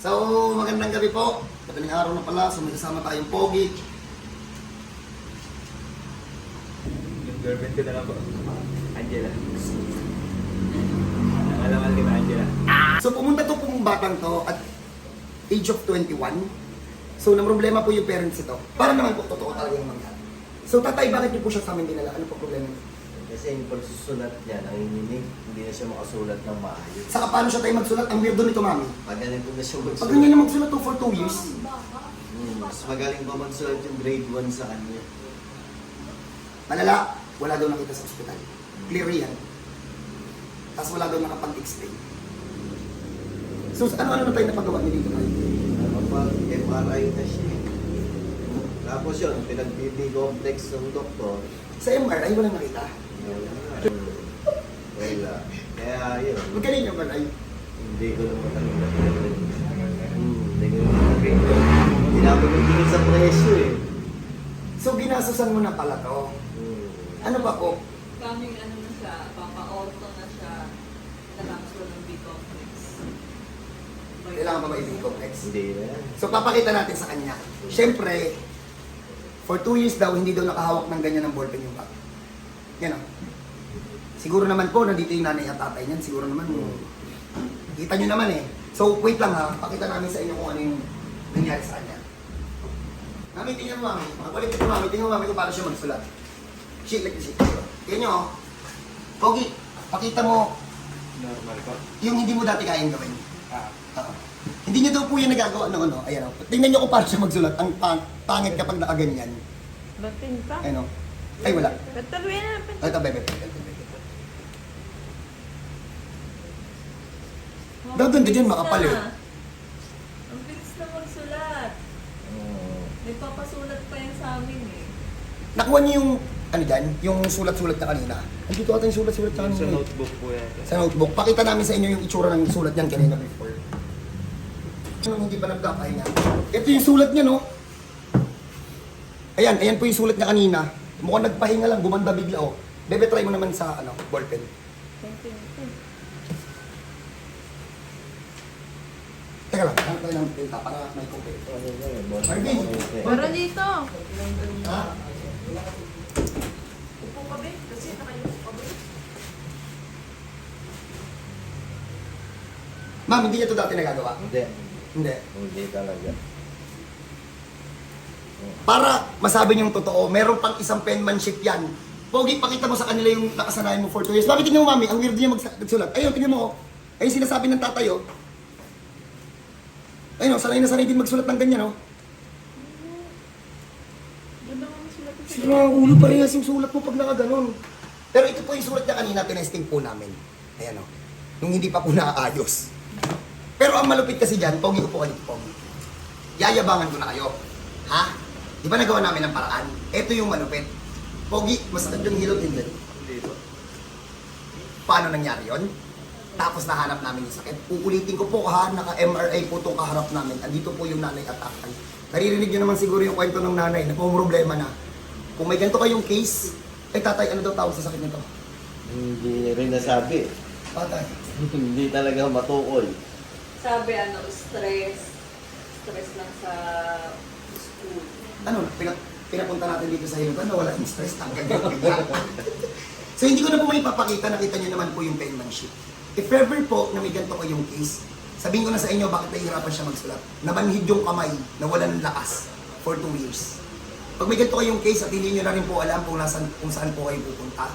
So, magandang gabi po. Madaling araw na pala, so may kasama tayong pogi. Yung girlfriend ko na lang po. Angela. Alam kita, Angela. So, pumunta to pong batang to at age of 21. So, na problema po yung parents ito. Para naman po, totoo talaga yung mangyari. So, tatay, bakit niyo po siya sa amin dinala? Ano po problema? Kasi yung pagsusulat niya, nanginginig, hindi na siya makasulat ng maayos. Saka paano siya tayo magsulat? Ang weirdo nito, mami. Pag ganito na siya Pag magsulat, ganyan na magsulat to for 2 years, mas magaling pa magsulat yung grade 1 sa kanya. malala, wala daw nakita sa ospital. Clear yan. Tapos wala daw nakapag-explain. So, ano-ano na tayo napagawa niyo dito tayo? Kapag MRI na siya. Tapos yun, pinag-BB-complex ng doktor. Sa MRI, walang nakita. Wala. Kaya yun, Magaling yung MRI. hindi ko naman talaga. Hindi ko naman talaga. Hindi na ako nagtingin sa presyo eh. So, ginasusan mo na pala to. Ano ba po? Kaming ano na siya, papa-orto na siya, nakakso ng B-complex. Kailangan pa ba i-complex? Hindi na. So, papakita natin sa kanya. Siyempre, for 2 years daw, hindi daw nakahawak ng ganyan ng ballpen yung bag. Yan o. Siguro naman po, nandito yung nanay at tatay niyan. Siguro naman, kita nyo naman eh. So, wait lang ha. Pakita namin sa inyo kung ano yung nangyari sa kanya. Mami, tingnan mo mami. Makulit ito mami. Tingnan mo mami kung paano siya magsulat. Shit like this. Tingnan nyo oh. Pogi, pakita mo Normal po. yung hindi mo dati kayang gawin. Ah. Hindi niya daw po yan nagagawa ng ano. Ayan o. Tingnan niyo kung paano siya magsulat. Ang pangit kapag nakaganyan. Batin pa. Ayan o. Ay, wala. Pataluin na. Ay, ito, bebe. Gaganda dyan, makapal eh. Ang bilis na magsulat. May papasulat pa yan sa amin eh. Nakuha niyo yung, ano dyan, yung sulat-sulat niya kanina. Andito ata yung sulat-sulat niya Yung kanina. sa eh. notebook po yan. Sa notebook. Pakita namin sa inyo yung itsura ng sulat niyan kanina before. Yung hindi pa nagkakahinga. Ito yung sulat niya, no? Ayan po yung sulat niya kanina. Mukhang nagpahinga lang, gumanda bigla, oh. Bebe, try mo naman sa, ballpen. Teka lang, ano tayo ng pinta para may copy. Marvin! Para dito. Ha? Upo ka ba? Kasi nakayupo ka ba? Ma'am, hindi niya ito dati nagagawa? Hindi. Hindi. Hindi talaga. Para masabi niyong totoo, meron pang isang penmanship yan. Pogi, pakita mo sa kanila yung nakasanayan mo for 2 years. Bakit tingnan mo, mami? Ang weird niya magsulat. Ayun, tingnan mo. Ayun sinasabi ng tatay, oh. Ayun, sanay na sanay din magsulat ng ganyan, oh. Ganda nga magsulat. Sino ang ulo parehas yung sulat mo pag nakaganon. Pero ito po yung sulat niya kanina, tinesting po namin. Ayan, oh. Nung hindi pa po naaayos. Pero ang malupit kasi dyan, Pogi, upo ka dito, Pogi. Yayabangan ko na kayo. Ha? Di ba nagawa namin ng paraan? Ito yung malupit. Pogi, masakit yung hilot, hindi. Hindi po. Paano nangyari yon? Tapos nahanap namin yung sakit. Uulitin ko po ha, naka-MRI po itong kaharap namin. Andito po yung nanay at tatay. Naririnig nyo naman siguro yung kwento ng nanay na kung problema na. Kung may ganito kayong case, tatay, ano daw tawag sa sakit nito? Hindi rin nasabi. Tatay. Hindi talaga matukoy. Sabi stress. Stress lang sa school. Ano, pinapunta natin dito sa hilot, wala yung stress tanggal yung bigla. So hindi ko na po may papakita, nakita nyo naman po yung penmanship. If ever po na may ganito kayong case, sabihin ko na sa inyo bakit nahihirapan siya magsulat. Namanhid yung kamay na walang lakas for 2 years. Pag may ganito kayong case at hindi nyo na rin po alam kung saan po kayo pupunta,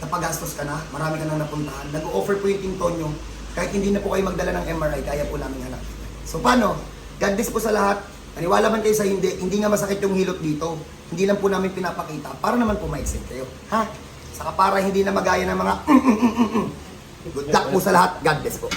napagastos ka na, marami ka na napuntahan, nag-offer po yung Team Tonyo, kahit hindi na po kayo magdala ng MRI, kaya po namin hanap. So paano? God bless po sa lahat. Maniwala man kayo sa hindi nga masakit yung hilot dito. Hindi lang po namin pinapakita para naman po ma-excite kayo. Ha? Saka para hindi na magaya ng mga good luck po sa lahat. God bless po.